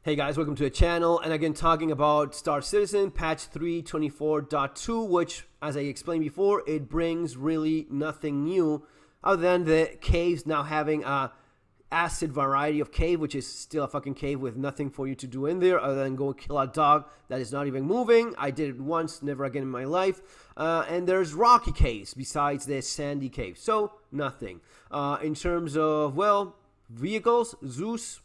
Hey guys, welcome to the channel, and again talking about Star Citizen patch 3.24.2, which, as I explained before, it brings really nothing new other than the caves now having a acid variety of cave, which is still a fucking cave with nothing for you to do in there other than go kill a dog that is not even moving. I did it once, never again in my life. And there's rocky caves besides the sandy cave, so nothing. In terms of, well, vehicles, Zeus,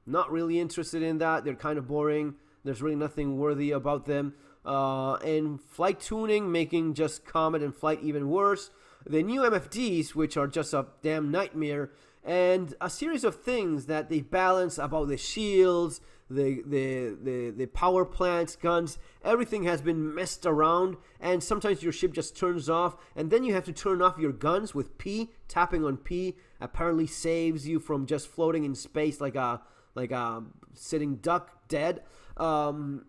not really interested in that. They're kind of boring. There's really nothing worthy about them. And flight tuning, making just Comet and Flight even worse. The new MFDs, which are just a damn nightmare. And a series of things that they balance about the shields, the power plants, guns. Everything has been messed around. And sometimes your ship just turns off. And then you have to turn off your guns with P. Tapping on P apparently saves you from just floating in space like a sitting duck dead, and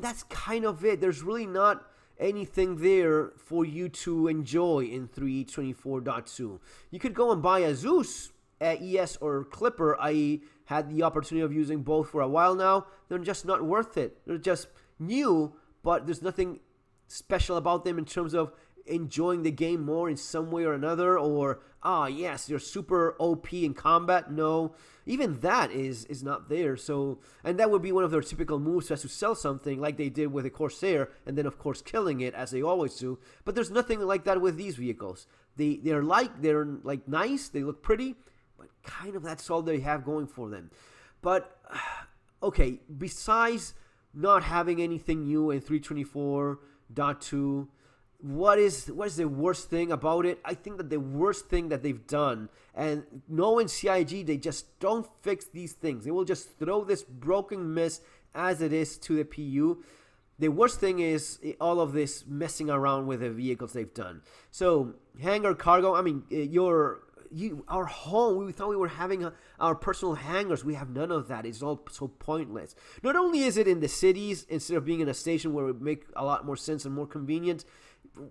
that's kind of it. There's really not anything there for you to enjoy in 3.24.2. You could go and buy a Zeus ES or Clipper. I had the opportunity of using both for a while now. They're just not worth it. They're just new, but there's nothing special about them in terms of enjoying the game more in some way or another, or yes, you're super OP in combat. No, even that is not there. So, and that would be one of their typical moves, as to sell something like they did with the Corsair, and then of course killing it as they always do. But there's nothing like that with these vehicles. They're like nice, they look pretty, but kind of that's all they have going for them. But okay, besides not having anything new in 3.24.2, what is the worst thing about it? I think that the worst thing that they've done, and knowing CIG, they just don't fix these things. They will just throw this broken mess as it is to the PU. The worst thing is all of this messing around with the vehicles they've done. So, hangar cargo, I mean, our home, we thought we were having our personal hangars. We have none of that. It's all so pointless. Not only is it in the cities, instead of being in a station where it would make a lot more sense and more convenient,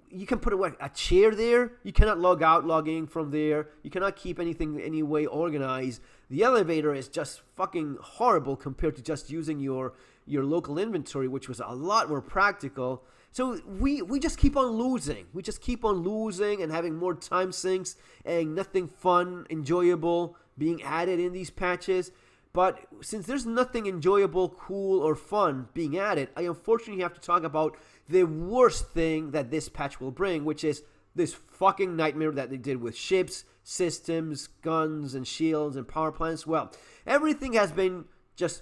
you can put a chair there. You cannot log out, log in from there. You cannot keep anything any way organized. The elevator is just fucking horrible compared to just using your local inventory, which was a lot more practical. So we just keep on losing. We just keep on losing and having more time sinks and nothing fun, enjoyable being added in these patches. But since there's nothing enjoyable, cool, or fun being added, I unfortunately have to talk about the worst thing that this patch will bring, which is this fucking nightmare that they did with ships, systems, guns, and shields, and power plants. Well, everything has been just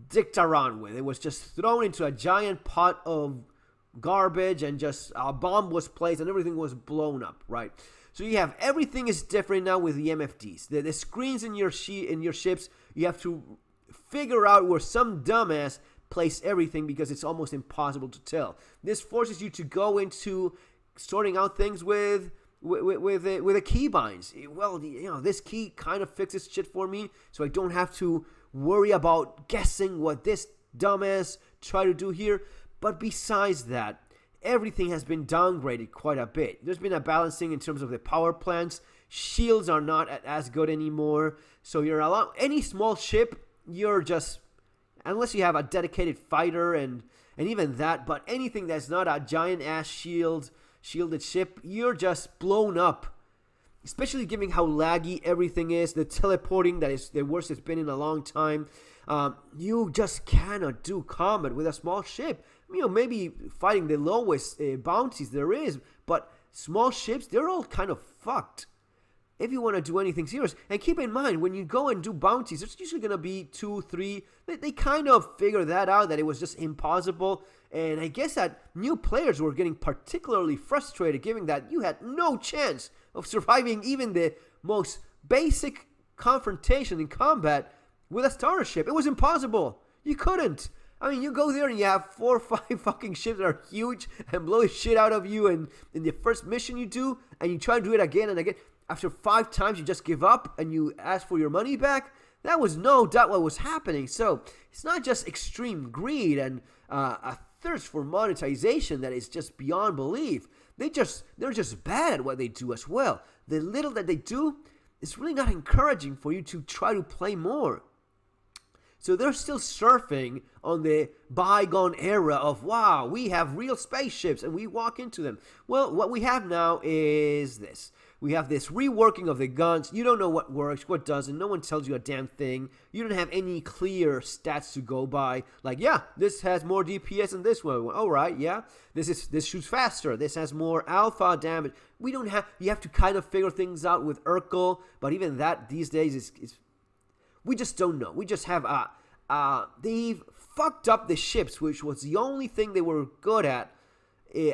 dicked around with. It was just thrown into a giant pot of garbage, and just a bomb was placed and everything was blown up, right? So you have everything is different now with the MFDs. The screens in your ships, you have to figure out where some dumbass placed everything because it's almost impossible to tell. This forces you to go into sorting out things with the keybinds. Well, this key kind of fixes shit for me, so I don't have to worry about guessing what this dumbass tried to do here. But besides that, everything has been downgraded quite a bit. There's been a balancing in terms of the power plants. Shields are not as good anymore. So any small ship, you're just, unless you have a dedicated fighter and even that, but anything that's not a giant ass shielded ship, you're just blown up. Especially given how laggy everything is, the teleporting that is the worst it's been in a long time. You just cannot do combat with a small ship. Maybe fighting the lowest bounties there is, but small ships, they're all kind of fucked if you want to do anything serious. And keep in mind, when you go and do bounties, there's usually going to be 2, 3. They kind of figured that out, that it was just impossible. And I guess that new players were getting particularly frustrated, given that you had no chance of surviving even the most basic confrontation in combat with a starter ship. It was impossible. You couldn't. I mean, you go there and you have 4 or 5 fucking ships that are huge and blow the shit out of you, and in the first mission you do, and you try to do it again and again. After 5 times, you just give up and you ask for your money back. That was no doubt what was happening. So it's not just extreme greed and a thirst for monetization that is just beyond belief. They're just bad at what they do as well. The little that they do is really not encouraging for you to try to play more. So they're still surfing on the bygone era of, wow, we have real spaceships and we walk into them. Well, what we have now is this. We have this reworking of the guns. You don't know what works, what doesn't. No one tells you a damn thing. You don't have any clear stats to go by. Like, yeah, this has more DPS than this one. All right, yeah. This shoots faster. This has more alpha damage. We don't have. You have to kind of figure things out with Urkel. But even that these days is we just don't know. We just have they've fucked up the ships, which was the only thing they were good at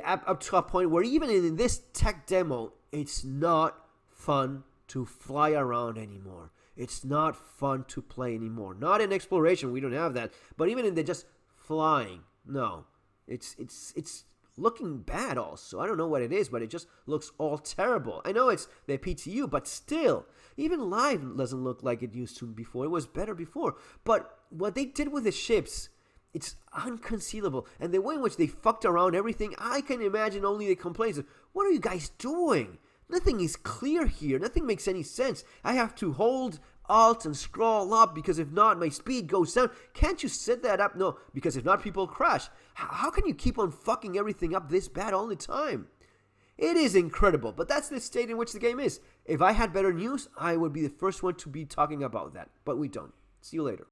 up to a point where even in this tech demo, it's not fun to fly around anymore. It's not fun to play anymore. Not in exploration, we don't have that. But even in the just flying, no. It's looking bad also. I don't know what it is, but it just looks all terrible. I know it's the PTU, but still, even live doesn't look like it used to before. It was better before. But what they did with the ships, it's unconceivable. And the way in which they fucked around everything, I can imagine only the complaints of, what are you guys doing? Nothing is clear here. Nothing makes any sense. I have to hold Alt and scroll up because if not, my speed goes down. Can't you set that up? No, because if not, people crash. How can you keep on fucking everything up this bad all the time? It is incredible, but that's the state in which the game is. If I had better news, I would be the first one to be talking about that. But we don't. See you later.